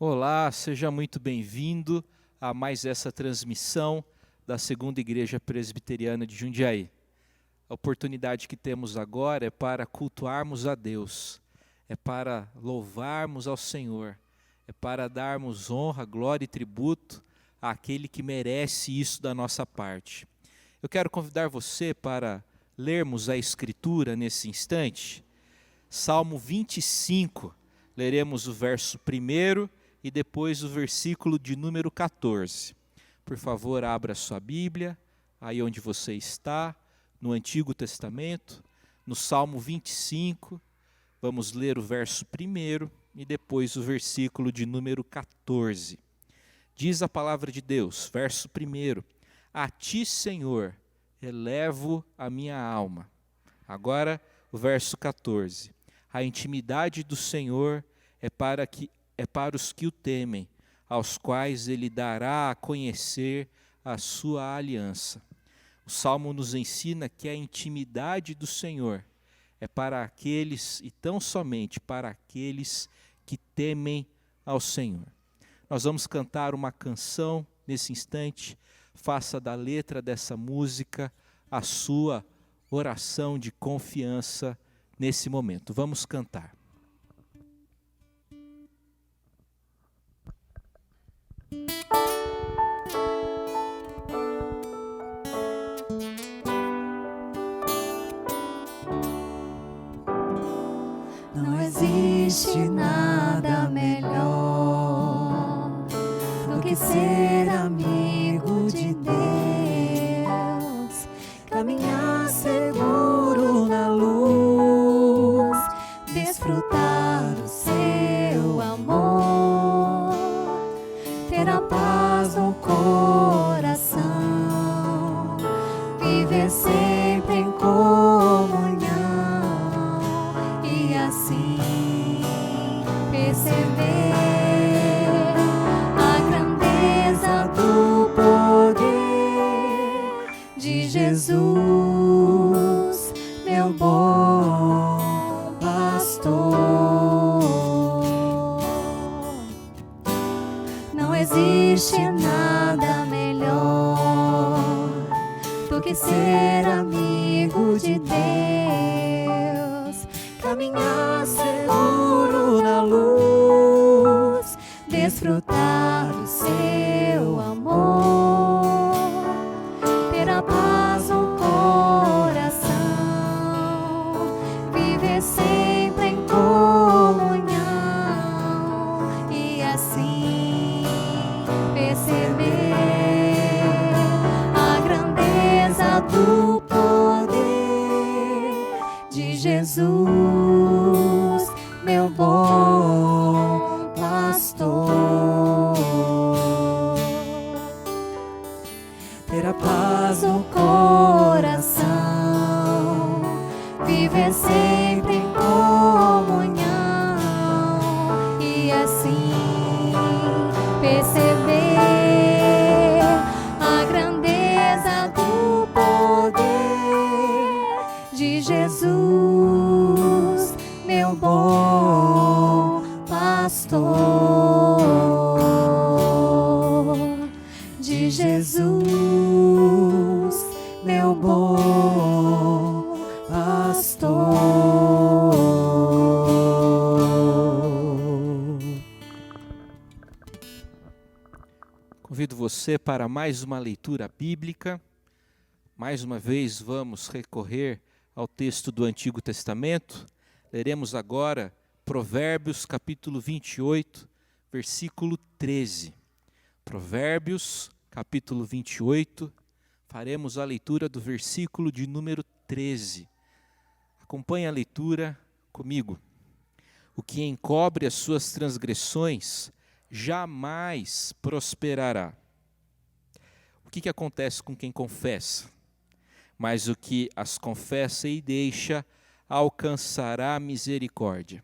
Olá, seja muito bem-vindo a mais essa transmissão da Segunda Igreja Presbiteriana de Jundiaí. A oportunidade que temos agora é para cultuarmos a Deus, é para louvarmos ao Senhor, é para darmos honra, glória e tributo àquele que merece isso da nossa parte. Eu quero convidar você para lermos a Escritura nesse instante. Salmo 25, leremos o verso 1 e depois o versículo de número 14. Por favor, abra sua Bíblia, aí onde você está, no Antigo Testamento, no Salmo 25, vamos ler o verso 1 e depois o versículo de número 14. Diz a palavra de Deus, verso 1: A ti, Senhor, elevo a minha alma. Agora, o verso 14. A intimidade do Senhor é para os que o temem, aos quais ele dará a conhecer a sua aliança. O Salmo nos ensina que a intimidade do Senhor é para aqueles, e tão somente para aqueles que temem ao Senhor. Nós vamos cantar uma canção nesse instante. Faça da letra dessa música a sua oração de confiança nesse momento. Vamos cantar. Não existe nada melhor do que ser amigo de Deus, caminhar seguro na luz, desfrutar do seu amor, ter a paz no coração, viver sempre em comunhão e assim perceber a grandeza do poder de Jesus, meu bom pastor. Não existe nada melhor do que ser amigo de Deus, caminhar seguro na luz, desfrutar do seu amor, ter a paz no coração, viver sempre em comunhão e assim perceber a grandeza do poder de Jesus, meu bom pastor. Ter a paz no coração, viver sempre em comunhão e assim perceber a grandeza do poder de Jesus, meu bom pastor. De Jesus, meu bom pastor. Convido você para mais uma leitura bíblica. Mais uma vez vamos recorrer ao texto do Antigo Testamento. Leremos agora Provérbios capítulo 28, versículo 13. Provérbios capítulo 28, faremos a leitura do versículo de número 13. Acompanhe a leitura comigo. O que encobre as suas transgressões jamais prosperará. O que acontece com quem confessa? Mas o que as confessa e deixa alcançará misericórdia.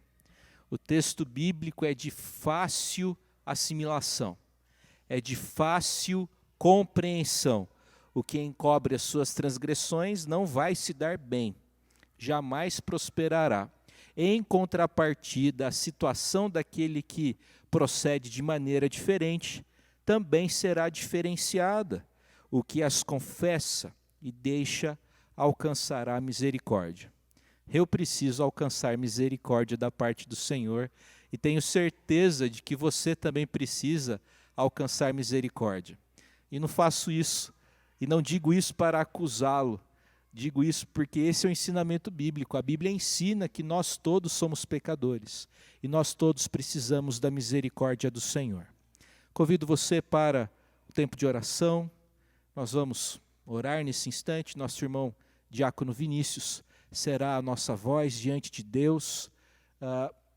O texto bíblico é de fácil assimilação, é de fácil compreensão. O que encobre as suas transgressões não vai se dar bem, jamais prosperará. Em contrapartida, a situação daquele que procede de maneira diferente também será diferenciada. O que as confessa e deixa alcançará a misericórdia. Eu preciso alcançar misericórdia da parte do Senhor e tenho certeza de que você também precisa alcançar misericórdia. E não faço isso, e não digo isso para acusá-lo, digo isso porque esse é o ensinamento bíblico. A Bíblia ensina que nós todos somos pecadores e nós todos precisamos da misericórdia do Senhor. Convido você para o tempo de oração. Nós vamos orar nesse instante. Nosso irmão Diácono Vinícius será a nossa voz diante de Deus,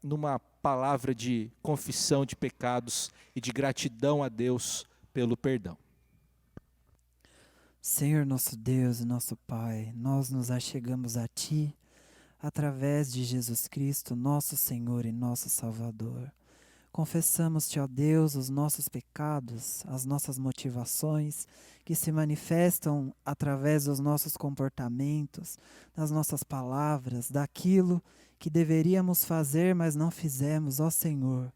numa palavra de confissão de pecados e de gratidão a Deus pelo perdão. Senhor nosso Deus e nosso Pai, nós nos achegamos a Ti através de Jesus Cristo, nosso Senhor e nosso Salvador. Confessamos-te, ó Deus, os nossos pecados, as nossas motivações, que se manifestam através dos nossos comportamentos, das nossas palavras, daquilo que deveríamos fazer, mas não fizemos, ó Senhor.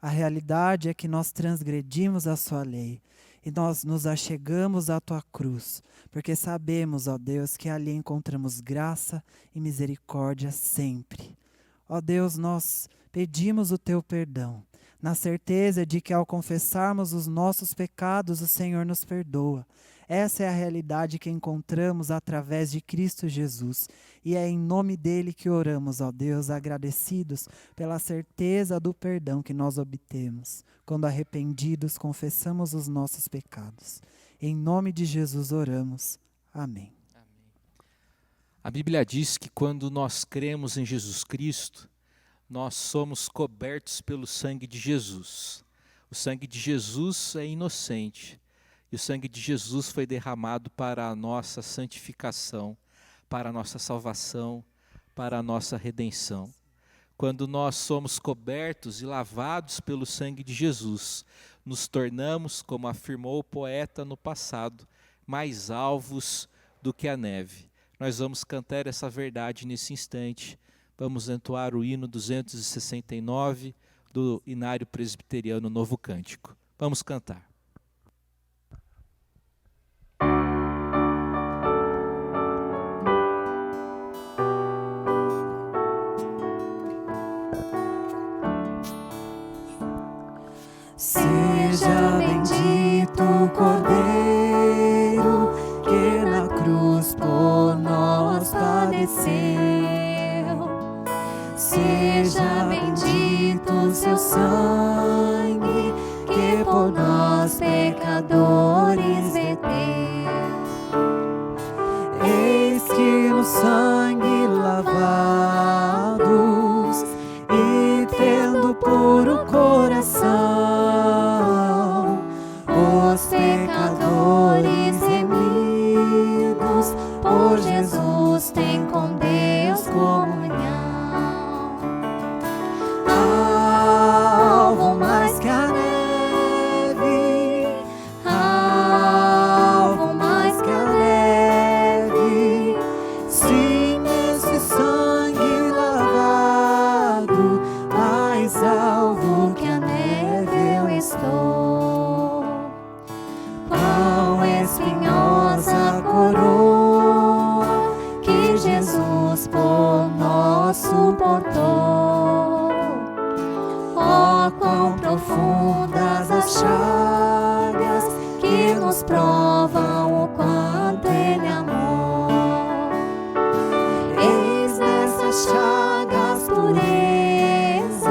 A realidade é que nós transgredimos a sua lei e nós nos achegamos à tua cruz, porque sabemos, ó Deus, que ali encontramos graça e misericórdia sempre. Ó Deus, nós pedimos o teu perdão, na certeza de que ao confessarmos os nossos pecados, o Senhor nos perdoa. Essa é a realidade que encontramos através de Cristo Jesus. E é em nome dele que oramos, ó Deus, agradecidos pela certeza do perdão que nós obtemos, quando arrependidos confessamos os nossos pecados. Em nome de Jesus oramos. Amém. A Bíblia diz que quando nós cremos em Jesus Cristo, nós somos cobertos pelo sangue de Jesus. O sangue de Jesus é inocente. E o sangue de Jesus foi derramado para a nossa santificação, para a nossa salvação, para a nossa redenção. Quando nós somos cobertos e lavados pelo sangue de Jesus, nos tornamos, como afirmou o poeta no passado, mais alvos do que a neve. Nós vamos cantar essa verdade nesse instante. Vamos entoar o hino 269 do Inário Presbiteriano Novo Cântico. Vamos cantar. Seja bendito o Cordeiro que na cruz por nós padeceu. Seja bendito o seu sangue que por nós pecadores verteu. Eis que no sangue lavados e tendo puro coração, os pecadores remidos por Jesus têm com Deus comunhão. Alvo mais que a neve, alvo mais que a neve, sim, nesse sangue lavado, mais alvo que a neve eu estou. Pão espinhosa coroa que Jesus por nós suportou. Oh, quão profundas as chagas que nos provam o quanto Ele amou. Eis nessas chagas pureza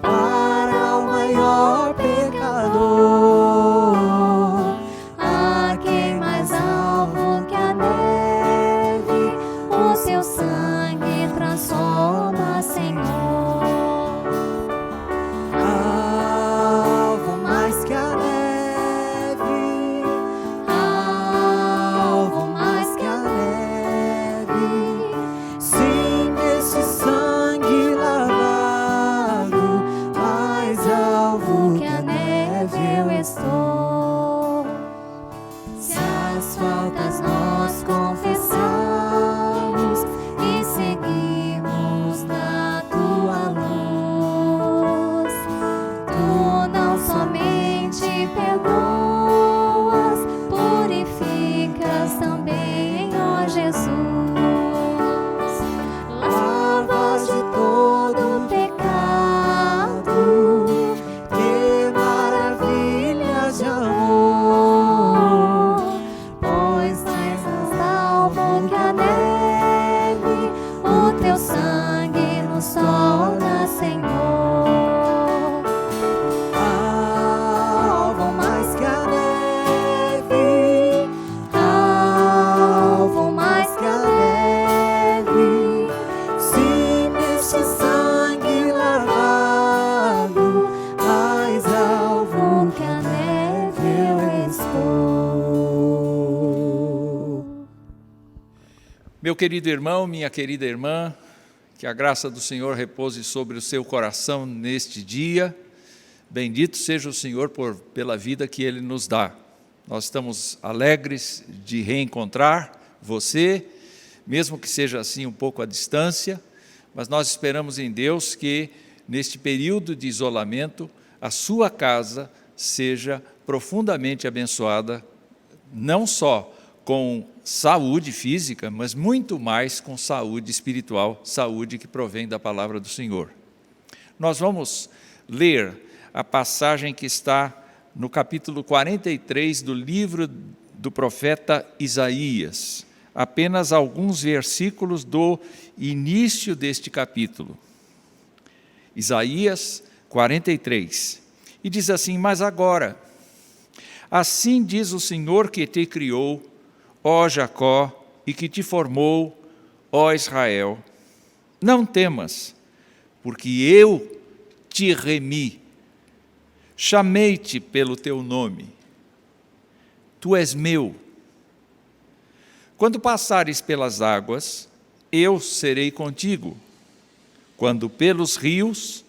para o maior pecador. A quem mais alvo que a neve o seu sangue transforma, Senhor. Alvo mais que a neve, Jesus, lavas de todo pecado. Que maravilhas de amor, pois mais salvo que a neve, o teu sangue nos torna, Senhor. Alvo mais que a neve, alvo mais que a neve, se neste sangue lavado, mais alvo que a neve eu estou. Meu querido irmão, minha querida irmã, que a graça do Senhor repouse sobre o seu coração neste dia. Bendito seja o Senhor pela vida que Ele nos dá. Nós estamos alegres de reencontrar você, mesmo que seja assim um pouco à distância, mas nós esperamos em Deus que, neste período de isolamento, a sua casa seja profundamente abençoada, não só com saúde física, mas muito mais com saúde espiritual, saúde que provém da palavra do Senhor. Nós vamos ler a passagem que está no capítulo 43 do livro do profeta Isaías, apenas alguns versículos do início deste capítulo. Isaías 43, e diz assim: mas agora, assim diz o Senhor que te criou, ó Jacó, e que te formou, ó Israel, não temas, porque eu te remi, chamei-te pelo teu nome, tu és meu. Quando passares pelas águas, eu serei contigo. Quando pelos rios,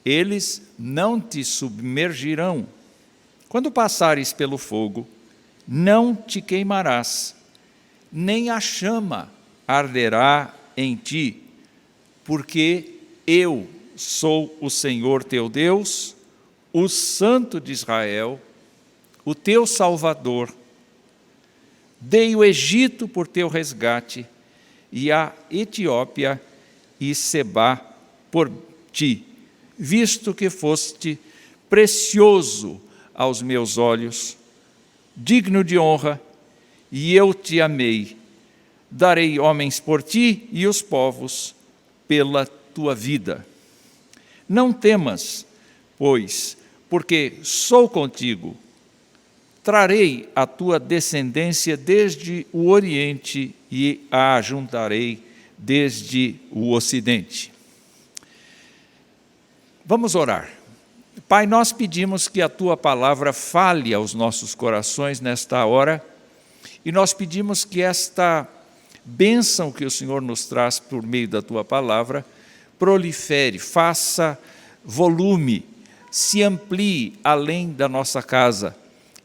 eles não te submergirão. Quando passares pelo fogo, não te queimarás, nem a chama arderá em ti, porque eu sou o Senhor teu Deus, o Santo de Israel, o teu Salvador. Dei o Egito por teu resgate, e a Etiópia e Sebá por ti, visto que foste precioso aos meus olhos, digno de honra, e eu te amei. Darei homens por ti e os povos pela tua vida. Não temas, pois, porque sou contigo. Trarei a tua descendência desde o Oriente e a ajuntarei desde o Ocidente. Vamos orar. Pai, nós pedimos que a Tua palavra fale aos nossos corações nesta hora, e nós pedimos que esta bênção que o Senhor nos traz por meio da Tua palavra prolifere, faça volume, se amplie além da nossa casa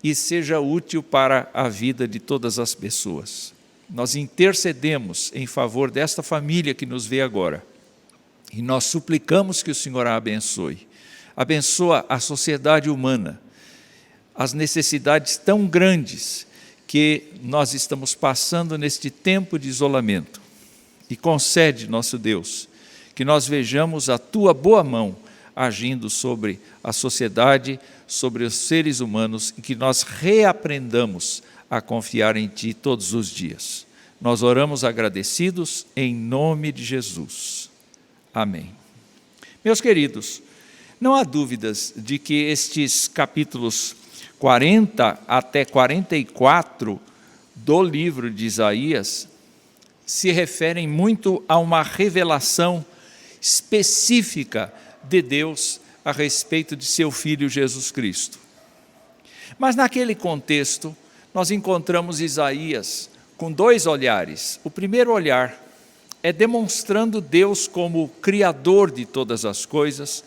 e seja útil para a vida de todas as pessoas. Nós intercedemos em favor desta família que nos vê agora, e nós suplicamos que o Senhor a abençoe. Abençoa a sociedade humana, as necessidades tão grandes que nós estamos passando neste tempo de isolamento. E concede, nosso Deus, que nós vejamos a Tua boa mão agindo sobre a sociedade, sobre os seres humanos, e que nós reaprendamos a confiar em Ti todos os dias. Nós oramos agradecidos em nome de Jesus. Amém. Meus queridos, não há dúvidas de que estes capítulos 40 até 44 do livro de Isaías se referem muito a uma revelação específica de Deus a respeito de seu Filho Jesus Cristo. Mas naquele contexto, nós encontramos Isaías com dois olhares. O primeiro olhar é demonstrando Deus como Criador de todas as coisas,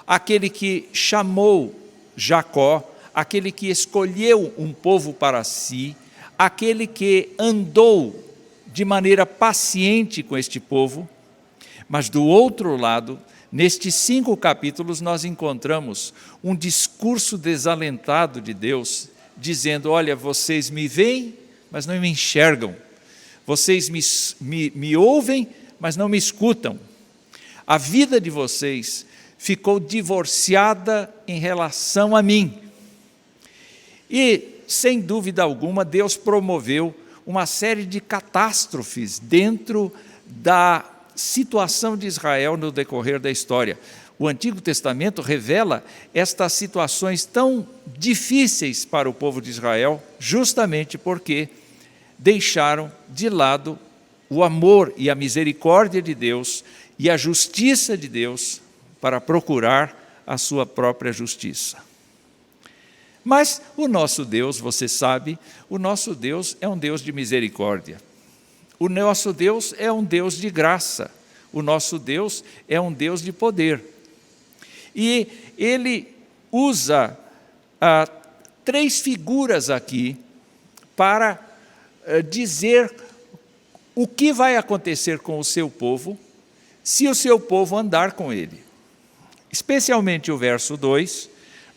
aquele que chamou Jacó, aquele que escolheu um povo para si, aquele que andou de maneira paciente com este povo. Mas do outro lado, nestes 5 capítulos, nós encontramos um discurso desalentado de Deus, dizendo: olha, vocês me veem, mas não me enxergam. Vocês me ouvem, mas não me escutam. A vida de vocês ficou divorciada em relação a mim. E, sem dúvida alguma, Deus promoveu uma série de catástrofes dentro da situação de Israel no decorrer da história. O Antigo Testamento revela estas situações tão difíceis para o povo de Israel, justamente porque deixaram de lado o amor e a misericórdia de Deus e a justiça de Deus para procurar a sua própria justiça. Mas o nosso Deus, você sabe, o nosso Deus é um Deus de misericórdia. O nosso Deus é um Deus de graça. O nosso Deus é um Deus de poder. E ele usa 3 figuras aqui para dizer o que vai acontecer com o seu povo se o seu povo andar com ele. Especialmente o verso 2,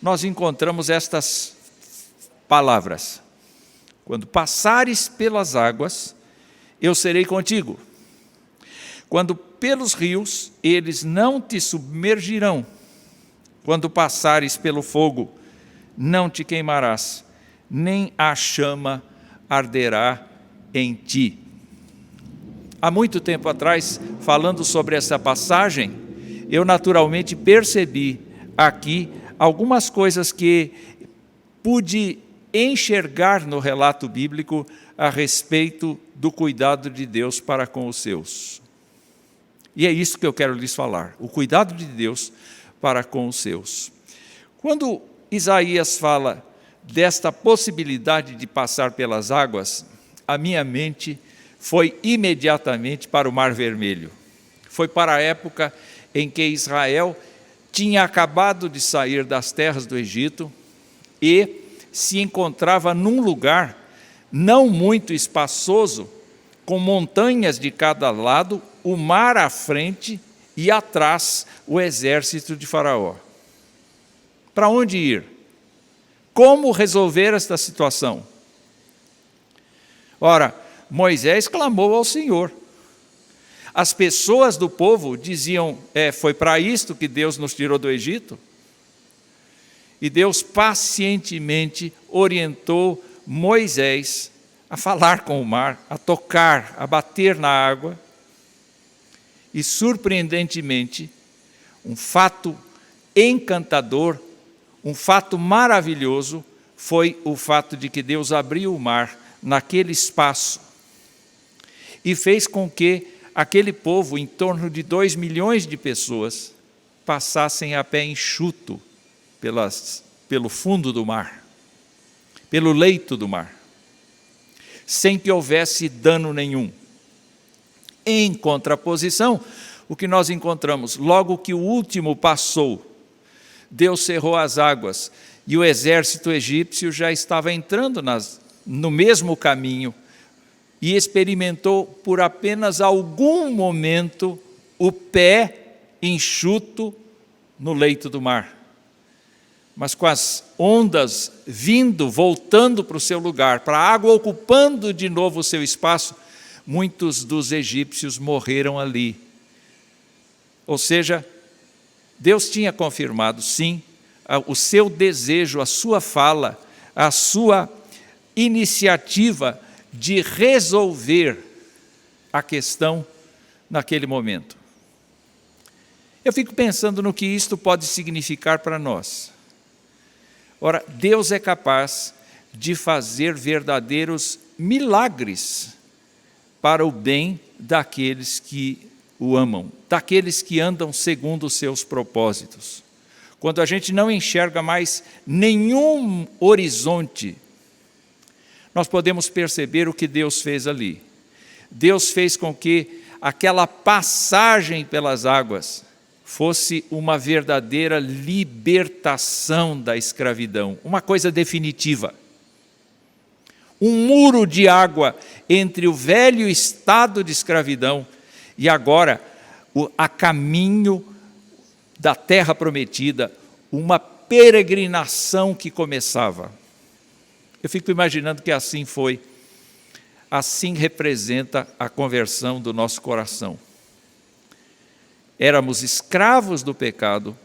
nós encontramos estas palavras: quando passares pelas águas, eu serei contigo. Quando pelos rios, eles não te submergirão. Quando passares pelo fogo, não te queimarás, nem a chama arderá em ti. Há muito tempo atrás, falando sobre essa passagem, eu naturalmente percebi aqui algumas coisas que pude enxergar no relato bíblico a respeito do cuidado de Deus para com os seus. E é isso que eu quero lhes falar, o cuidado de Deus para com os seus. Quando Isaías fala desta possibilidade de passar pelas águas, a minha mente foi imediatamente para o Mar Vermelho. Foi para a época em que Israel tinha acabado de sair das terras do Egito e se encontrava num lugar não muito espaçoso, com montanhas de cada lado, o mar à frente e atrás o exército de Faraó. Para onde ir? Como resolver esta situação? Ora, Moisés clamou ao Senhor. As pessoas do povo diziam, foi para isto que Deus nos tirou do Egito? E Deus pacientemente orientou Moisés a falar com o mar, a tocar, a bater na água. E, surpreendentemente, um fato encantador, um fato maravilhoso, foi o fato de que Deus abriu o mar naquele espaço e fez com que aquele povo, em torno de 2 milhões de pessoas, passassem a pé enxuto pelo fundo do mar, pelo leito do mar, sem que houvesse dano nenhum. Em contraposição, o que nós encontramos, logo que o último passou, Deus cerrou as águas e o exército egípcio já estava entrando no mesmo caminho e experimentou por apenas algum momento o pé enxuto no leito do mar. Mas com as ondas vindo, voltando para o seu lugar, para a água ocupando de novo o seu espaço, muitos dos egípcios morreram ali. Ou seja, Deus tinha confirmado, sim, o seu desejo, a sua fala, a sua iniciativa de resolver a questão naquele momento. Eu fico pensando no que isto pode significar para nós. Ora, Deus é capaz de fazer verdadeiros milagres para o bem daqueles que o amam, daqueles que andam segundo os seus propósitos. Quando a gente não enxerga mais nenhum horizonte, nós podemos perceber o que Deus fez ali. Deus fez com que aquela passagem pelas águas fosse uma verdadeira libertação da escravidão, uma coisa definitiva. Um muro de água entre o velho estado de escravidão e agora a caminho da terra prometida, uma peregrinação que começava. Eu fico imaginando que assim foi assim representa a conversão do nosso coração. Éramos escravos do pecado,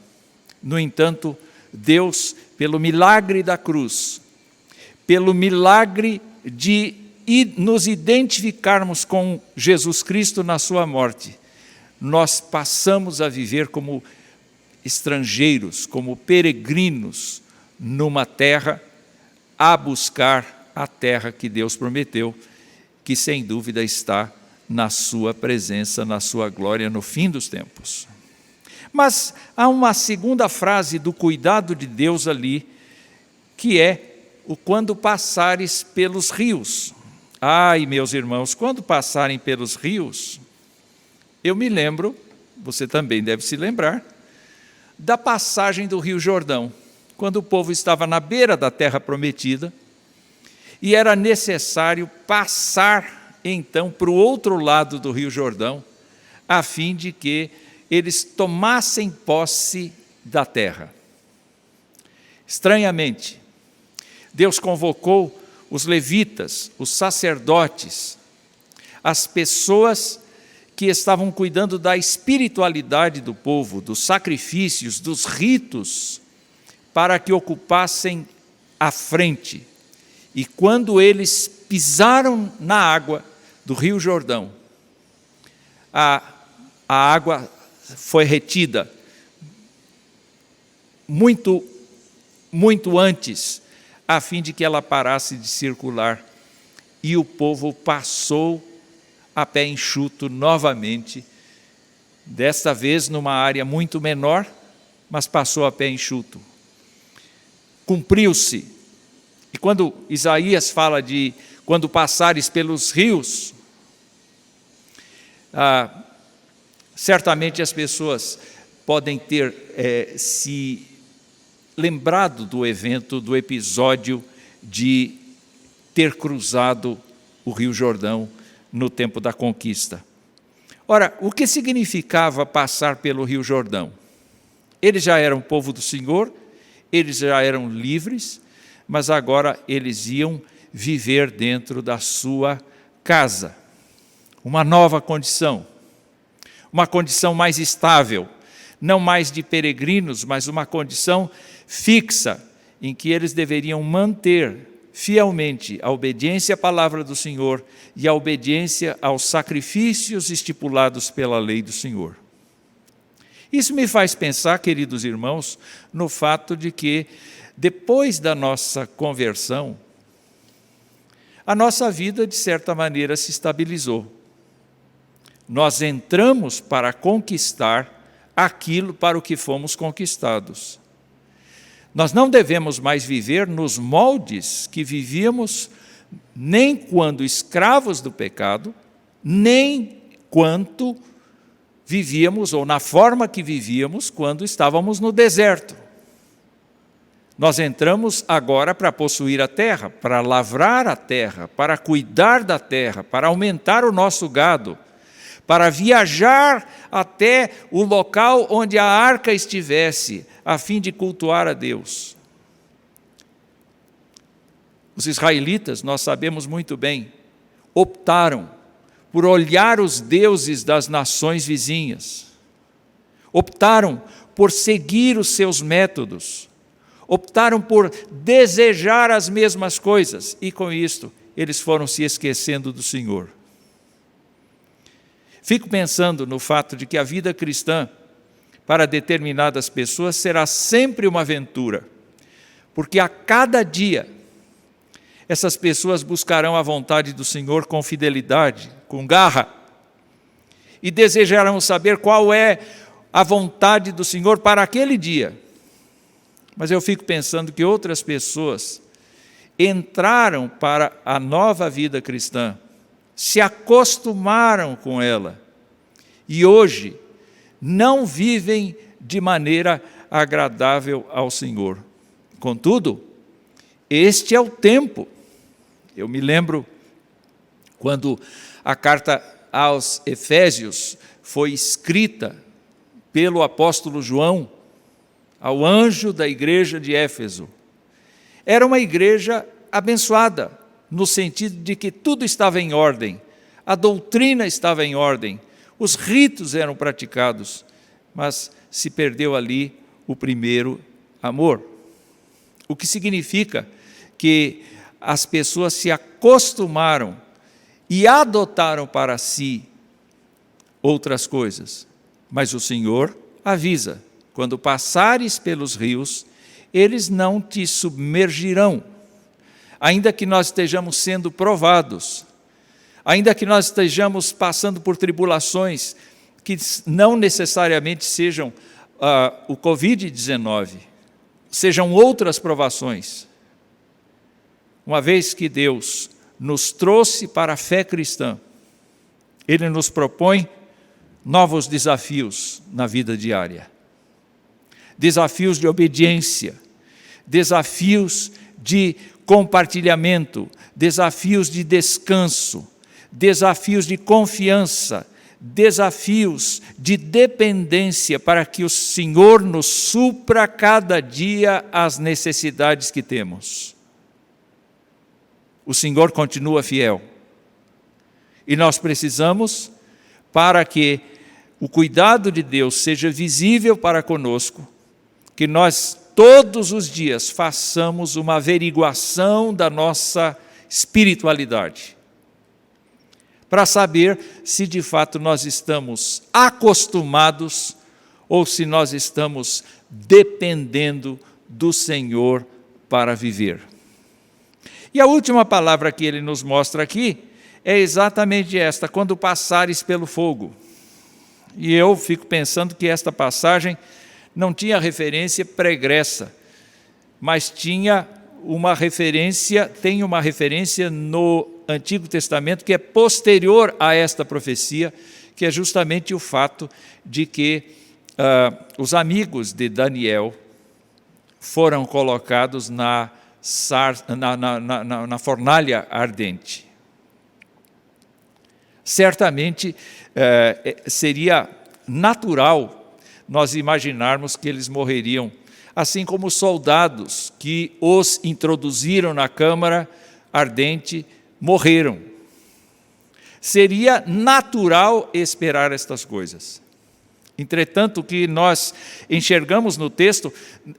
no entanto, Deus, pelo milagre da cruz, pelo milagre de nos identificarmos com Jesus Cristo na sua morte, nós passamos a viver como estrangeiros, como peregrinos numa terra, a buscar a terra que Deus prometeu, que sem dúvida está na sua presença, na sua glória no fim dos tempos. Mas há uma segunda frase do cuidado de Deus ali, que é o quando passares pelos rios. Ai, meus irmãos, quando passarem pelos rios, eu me lembro, você também deve se lembrar, da passagem do Rio Jordão, quando o povo estava na beira da terra prometida, e era necessário passar, então, para o outro lado do Rio Jordão, a fim de que eles tomassem posse da terra. Estranhamente, Deus convocou os levitas, os sacerdotes, as pessoas que estavam cuidando da espiritualidade do povo, dos sacrifícios, dos ritos, para que ocupassem a frente. E quando eles pisaram na água do Rio Jordão, a água foi retida muito antes, a fim de que ela parasse de circular, e o povo passou a pé enxuto novamente, desta vez numa área muito menor, mas passou a pé enxuto. Cumpriu-se. E quando Isaías fala de quando passares pelos rios, certamente as pessoas podem ter se lembrado do evento, do episódio de ter cruzado o Rio Jordão no tempo da conquista. Ora, o que significava passar pelo Rio Jordão? Eles já eram povo do Senhor, eles já eram livres, mas agora eles iam viver dentro da sua casa. Uma nova condição, uma condição mais estável, não mais de peregrinos, mas uma condição fixa, em que eles deveriam manter fielmente a obediência à palavra do Senhor e a obediência aos sacrifícios estipulados pela lei do Senhor. Isso me faz pensar, queridos irmãos, no fato de que, depois da nossa conversão, a nossa vida, de certa maneira, se estabilizou. Nós entramos para conquistar aquilo para o que fomos conquistados. Nós não devemos mais viver nos moldes que vivíamos, nem quando escravos do pecado, nem quanto vivíamos, ou na forma que vivíamos, quando estávamos no deserto. Nós entramos agora para possuir a terra, para lavrar a terra, para cuidar da terra, para aumentar o nosso gado, para viajar até o local onde a arca estivesse, a fim de cultuar a Deus. Os israelitas, nós sabemos muito bem, optaram por olhar os deuses das nações vizinhas, optaram por seguir os seus métodos, optaram por desejar as mesmas coisas, e com isto eles foram se esquecendo do Senhor. Fico pensando no fato de que a vida cristã, para determinadas pessoas, será sempre uma aventura, porque a cada dia essas pessoas buscarão a vontade do Senhor com fidelidade, com garra, e desejarão saber qual é a vontade do Senhor para aquele dia. Mas eu fico pensando que outras pessoas entraram para a nova vida cristã, se acostumaram com ela, e hoje não vivem de maneira agradável ao Senhor. Contudo, este é o tempo. Eu me lembro quando a carta aos Efésios foi escrita pelo apóstolo João ao anjo da igreja de Éfeso. Era uma igreja abençoada, no sentido de que tudo estava em ordem, a doutrina estava em ordem, os ritos eram praticados, mas se perdeu ali o primeiro amor. O que significa que as pessoas se acostumaram e adotaram para si outras coisas. Mas o Senhor avisa: quando passares pelos rios, eles não te submergirão. Ainda que nós estejamos sendo provados, ainda que nós estejamos passando por tribulações que não necessariamente sejam o Covid-19, sejam outras provações, uma vez que Deus nos trouxe para a fé cristã, Ele nos propõe novos desafios na vida diária. Desafios de obediência, desafios de compartilhamento, desafios de descanso, desafios de confiança, desafios de dependência para que o Senhor nos supra cada dia as necessidades que temos. O Senhor continua fiel. E nós precisamos, para que o cuidado de Deus seja visível para conosco, que nós todos os dias façamos uma averiguação da nossa espiritualidade, para saber se de fato nós estamos acostumados ou se nós estamos dependendo do Senhor para viver. E a última palavra que ele nos mostra aqui é exatamente esta: quando passares pelo fogo. E eu fico pensando que esta passagem não tinha referência pregressa, mas tem uma referência no Antigo Testamento que é posterior a esta profecia, que é justamente o fato de que os amigos de Daniel foram colocados na fornalha ardente. Certamente seria natural nós imaginarmos que eles morreriam, assim como os soldados que os introduziram na câmara ardente morreram. Seria natural esperar estas coisas. Entretanto, o que nós enxergamos no texto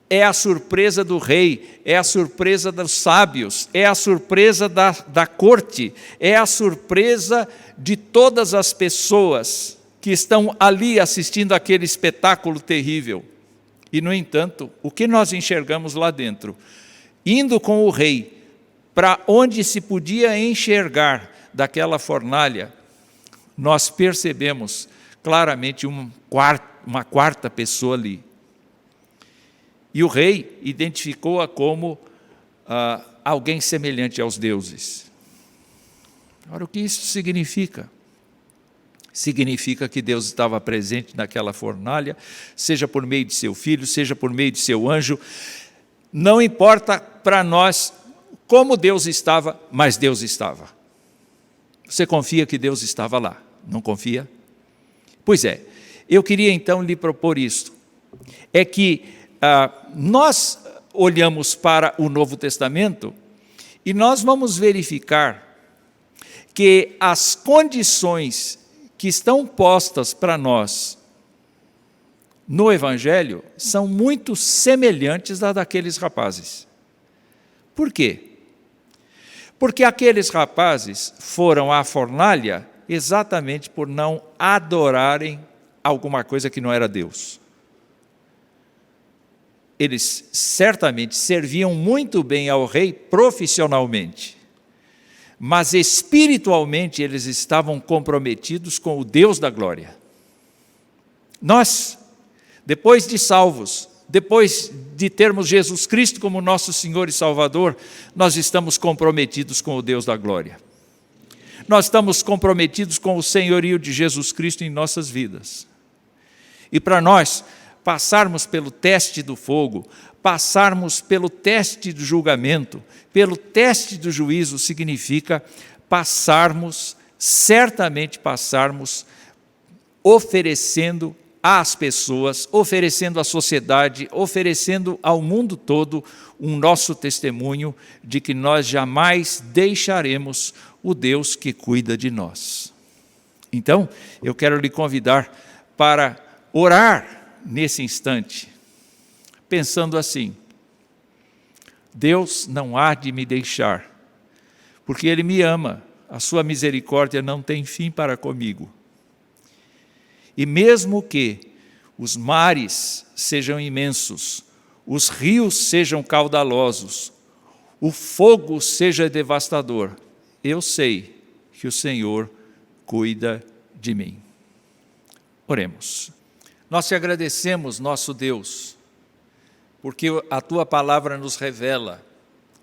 é a surpresa do rei, é a surpresa dos sábios, é a surpresa da corte, é a surpresa de todas as pessoas que estão ali assistindo aquele espetáculo terrível. E, no entanto, o que nós enxergamos lá dentro? Indo com o rei para onde se podia enxergar daquela fornalha, nós percebemos claramente uma quarta pessoa ali. E o rei identificou-a como alguém semelhante aos deuses. Ora, o que isso significa? Significa que Deus estava presente naquela fornalha, seja por meio de seu filho, seja por meio de seu anjo. Não importa para nós como Deus estava, mas Deus estava. Você confia que Deus estava lá? Não confia? Pois é, eu queria então lhe propor isto. É que nós olhamos para o Novo Testamento e nós vamos verificar que as condições que estão postas para nós no Evangelho são muito semelhantes às daqueles rapazes. Por quê? Porque aqueles rapazes foram à fornalha exatamente por não adorarem alguma coisa que não era Deus. Eles certamente serviam muito bem ao rei profissionalmente, mas espiritualmente eles estavam comprometidos com o Deus da glória. Nós, depois de salvos, depois de termos Jesus Cristo como nosso Senhor e Salvador, nós estamos comprometidos com o Deus da glória. Nós estamos comprometidos com o senhorio de Jesus Cristo em nossas vidas. E para nós passarmos pelo teste do fogo, passarmos pelo teste do julgamento, pelo teste do juízo, significa certamente passarmos oferecendo às pessoas, oferecendo à sociedade, oferecendo ao mundo todo um nosso testemunho de que nós jamais deixaremos o Deus que cuida de nós. Então, eu quero lhe convidar para orar nesse instante, pensando assim: Deus não há de me deixar, porque Ele me ama, a sua misericórdia não tem fim para comigo. E mesmo que os mares sejam imensos, os rios sejam caudalosos, o fogo seja devastador, eu sei que o Senhor cuida de mim. Oremos. Nós te agradecemos, nosso Deus, porque a Tua palavra nos revela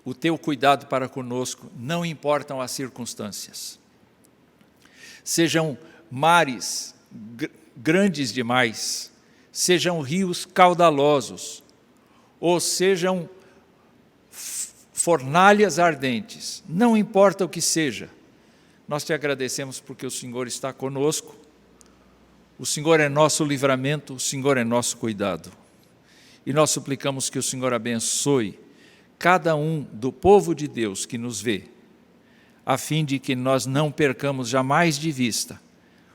o Teu cuidado para conosco, não importam as circunstâncias. Sejam mares grandes demais, sejam rios caudalosos, ou sejam fornalhas ardentes, não importa o que seja, nós te agradecemos porque o Senhor está conosco, o Senhor é nosso livramento, o Senhor é nosso cuidado. E nós suplicamos que o Senhor abençoe cada um do povo de Deus que nos vê, a fim de que nós não percamos jamais de vista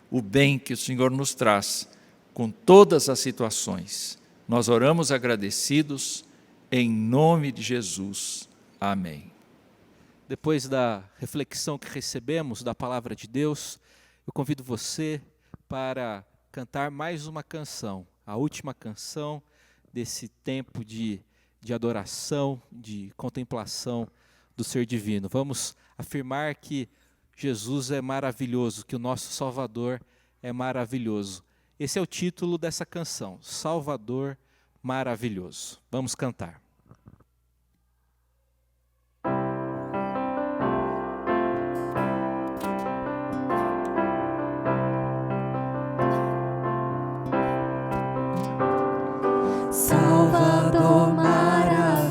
o bem que o Senhor nos traz com todas as situações. Nós oramos agradecidos em nome de Jesus. Amém. Depois da reflexão que recebemos da palavra de Deus, eu convido você para cantar mais uma canção, a última canção desse tempo de adoração, de contemplação do ser divino. Vamos afirmar que Jesus é maravilhoso, que o nosso Salvador é maravilhoso. Esse é o título dessa canção, Salvador Maravilhoso. Vamos cantar. Salvador maravilhoso,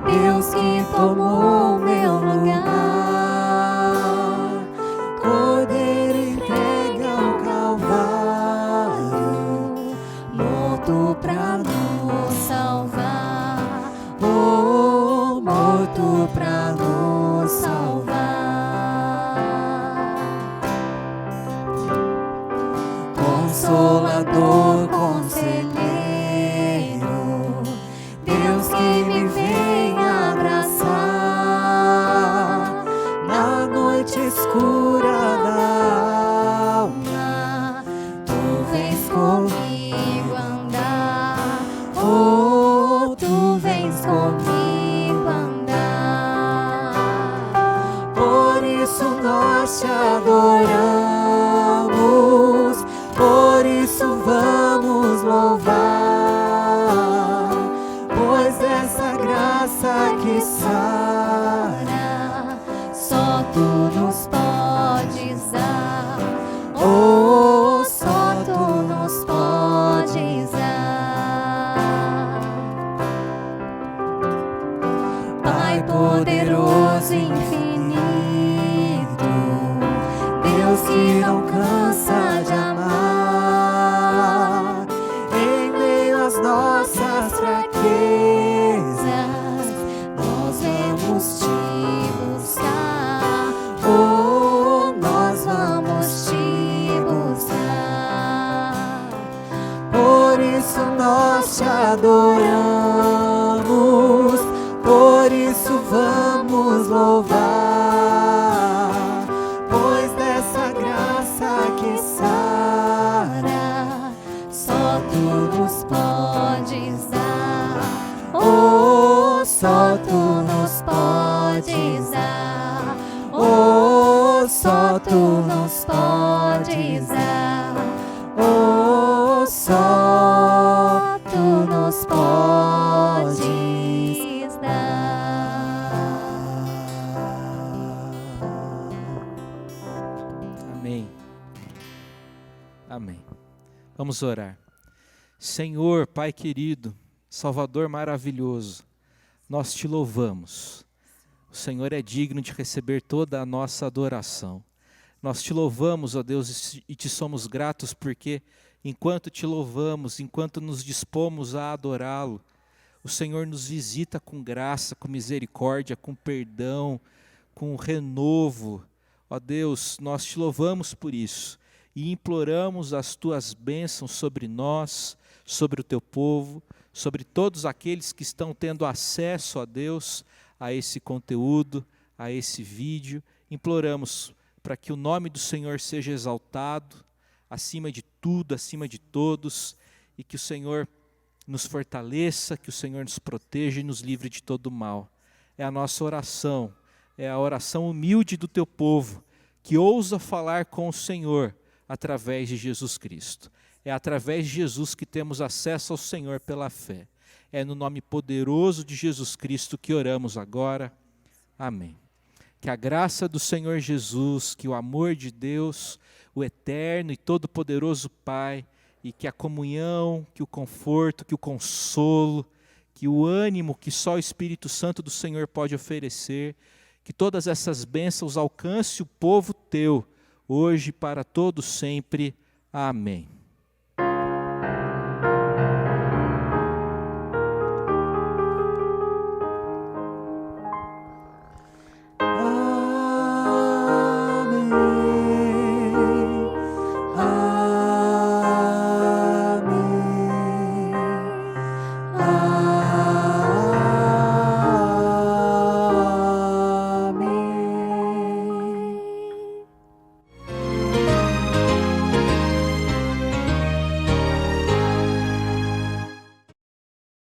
Deus que tomou meu lugar, Cordeiro entregue ao Calvário, morto pra nos salvar, oh, morto pra nos salvar. Consolador, conselheiro, Deus que me vem abraçar na noite escura da alma, tu vens comigo andar, oh, tu vens comigo andar. Por isso nós te adoramos, por isso vamos louvar, pois essa graça que sara, só tu nos podes dar, oh, só tu nos podes dar. Pai poderoso e infinito, Deus que não cansa de amar, em meio às nossas fraquezas, nós vamos te buscar, oh, nós vamos te buscar. Por isso nós te adoramos, por isso vamos louvar, pois dessa graça que sara, só tu nos podes dar, oh, só tu nos podes dar, oh, só tu nos podes dar, oh, só tu nos podes dar. Amém. Amém. Vamos orar. Senhor, Pai querido, Salvador maravilhoso, nós te louvamos. O Senhor é digno de receber toda a nossa adoração. Nós te louvamos, ó Deus, e te somos gratos porque enquanto te louvamos, enquanto nos dispomos a adorá-lo, o Senhor nos visita com graça, com misericórdia, com perdão, com renovo. Ó Deus, nós te louvamos por isso e imploramos as tuas bênçãos sobre nós, sobre o teu povo, sobre todos aqueles que estão tendo acesso, ó Deus, a esse conteúdo, a esse vídeo. Imploramos para que o nome do Senhor seja exaltado, acima de tudo, acima de todos, e que o Senhor nos fortaleça, que o Senhor nos proteja e nos livre de todo mal. É a nossa oração, é a oração humilde do teu povo, que ousa falar com o Senhor através de Jesus Cristo. É através de Jesus que temos acesso ao Senhor pela fé. É no nome poderoso de Jesus Cristo que oramos agora. Amém. Que a graça do Senhor Jesus, que o amor de Deus, o eterno e todo-poderoso Pai, e que a comunhão, que o conforto, que o consolo, que o ânimo que só o Espírito Santo do Senhor pode oferecer, que todas essas bênçãos alcance o povo teu, hoje e para todo sempre. Amém.